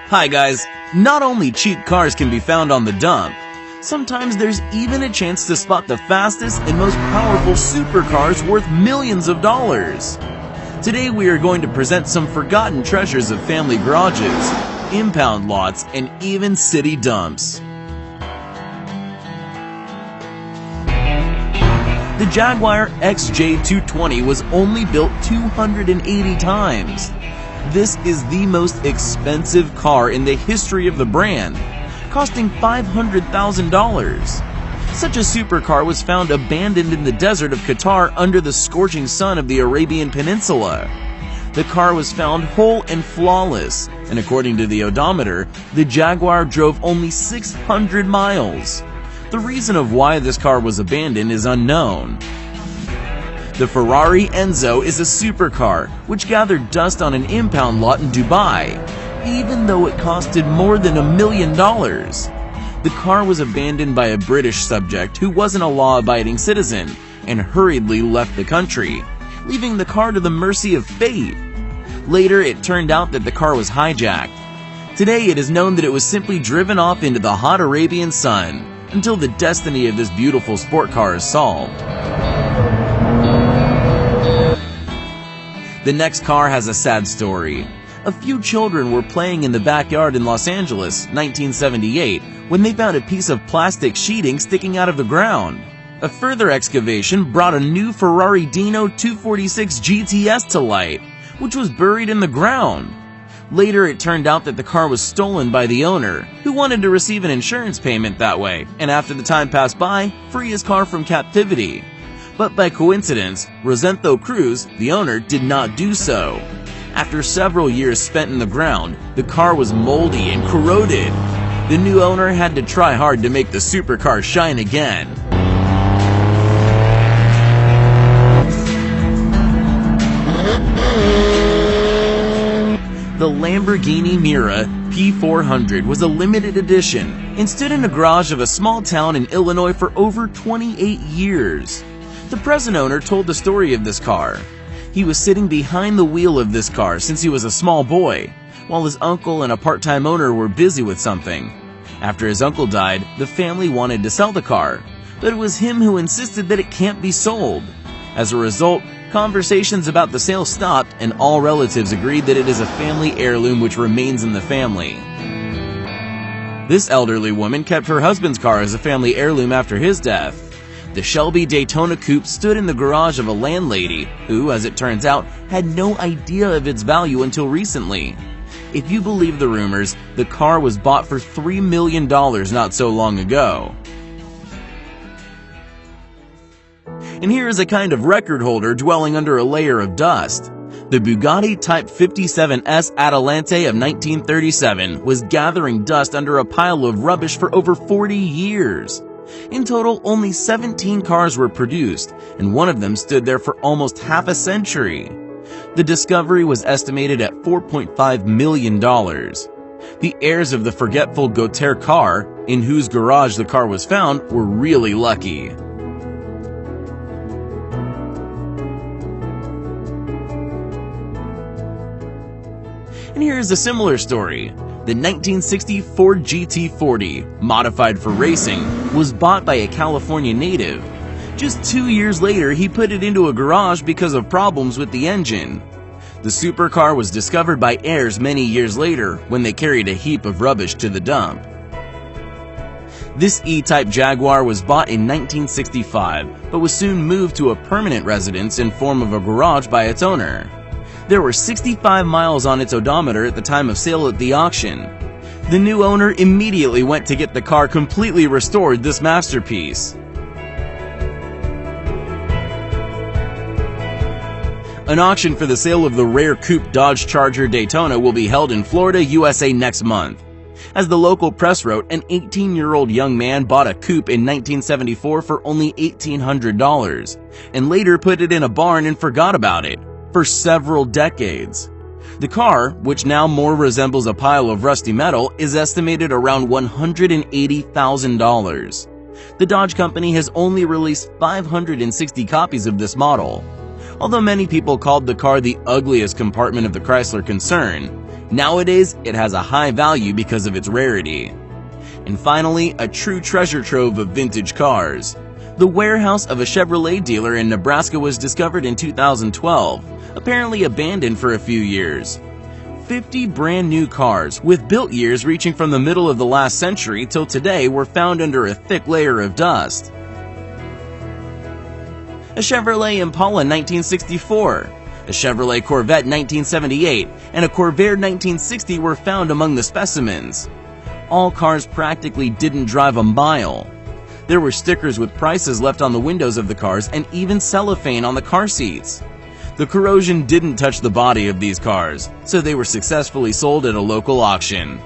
Hi guys, not only cheap cars can be found on the dump, sometimes there's even a chance to spot the fastest and most powerful supercars worth millions of dollars. Today we are going to present some forgotten treasures of family garages, impound lots, and even city dumps. The Jaguar XJ220 was only built 280 times. This is the most expensive car in the history of the brand, costing $500,000. Such a supercar was found abandoned in the desert of Qatar under the scorching sun of the Arabian Peninsula. The car was found whole and flawless, and according to the odometer, the Jaguar drove only 600 miles. The reason of why this car was abandoned is unknown. The Ferrari Enzo is a supercar which gathered dust on an impound lot in Dubai, even though it costed more than $1 million. The car was abandoned by a British subject who wasn't a law-abiding citizen and hurriedly left the country, leaving the car to the mercy of fate. Later, it turned out that the car was hijacked. Today, it is known that it was simply driven off into the hot Arabian sun until the destiny of this beautiful sport car is solved. The next car has a sad story. A few children were playing in the backyard in Los Angeles, 1978, when they found a piece of plastic sheeting sticking out of the ground. A further excavation brought a new Ferrari Dino 246 GTS to light, which was buried in the ground. Later, it turned out that the car was stolen by the owner, who wanted to receive an insurance payment that way, and after the time passed by, free his car from captivity. But by coincidence, Rosendo Cruz, the owner, did not do so. After several years spent in the ground, the car was moldy and corroded. The new owner had to try hard to make the supercar shine again. The Lamborghini Miura P400 was a limited edition and stood in a garage of a small town in Illinois for over 28 years. The present owner told the story of this car. He was sitting behind the wheel of this car since he was a small boy, while his uncle and a part-time owner were busy with something. After his uncle died, the family wanted to sell the car, but it was him who insisted that it can't be sold. As a result, conversations about the sale stopped and all relatives agreed that it is a family heirloom which remains in the family. This elderly woman kept her husband's car as a family heirloom after his death. The Shelby Daytona Coupe stood in the garage of a landlady who, as it turns out, had no idea of its value until recently. If you believe the rumors, the car was bought for $3 million not so long ago. And here is a kind of record holder dwelling under a layer of dust. The Bugatti Type 57S Adelante of 1937 was gathering dust under a pile of rubbish for over 40 years. In total, only 17 cars were produced, and one of them stood there for almost half a century. The discovery was estimated at $4.5 million. The heirs of the forgetful Gautier car, in whose garage the car was found, were really lucky. And here's a similar story. The 1960 Ford GT40, modified for racing, was bought by a California native. Just 2 years later, he put it into a garage because of problems with the engine. The supercar was discovered by heirs many years later when they carried a heap of rubbish to the dump. This E-Type Jaguar was bought in 1965, but was soon moved to a permanent residence in form of a garage by its owner. There were 65 miles on its odometer at the time of sale at the auction. The new owner immediately went to get the car completely restored, this masterpiece. An auction for the sale of the rare coupe Dodge Charger Daytona will be held in Florida, USA next month. As the local press wrote, an 18-year-old young man bought a coupe in 1974 for only $1,800 and later put it in a barn and forgot about it for several decades. The car, which now more resembles a pile of rusty metal, is estimated around $180,000. The Dodge Company has only released 560 copies of this model. Although many people called the car the ugliest compartment of the Chrysler concern, Nowadays, it has a high value because of its rarity. And finally, a true treasure trove of vintage cars. The warehouse of a Chevrolet dealer in Nebraska was discovered in 2012, apparently abandoned for a few years. 50 brand new cars, with built years reaching from the middle of the last century till today, were found under a thick layer of dust. A Chevrolet Impala 1964, a Chevrolet Corvette 1978, and a Corvair 1960 were found among the specimens. All cars practically didn't drive a mile. There were stickers with prices left on the windows of the cars and even cellophane on the car seats. The corrosion didn't touch the body of these cars, so they were successfully sold at a local auction.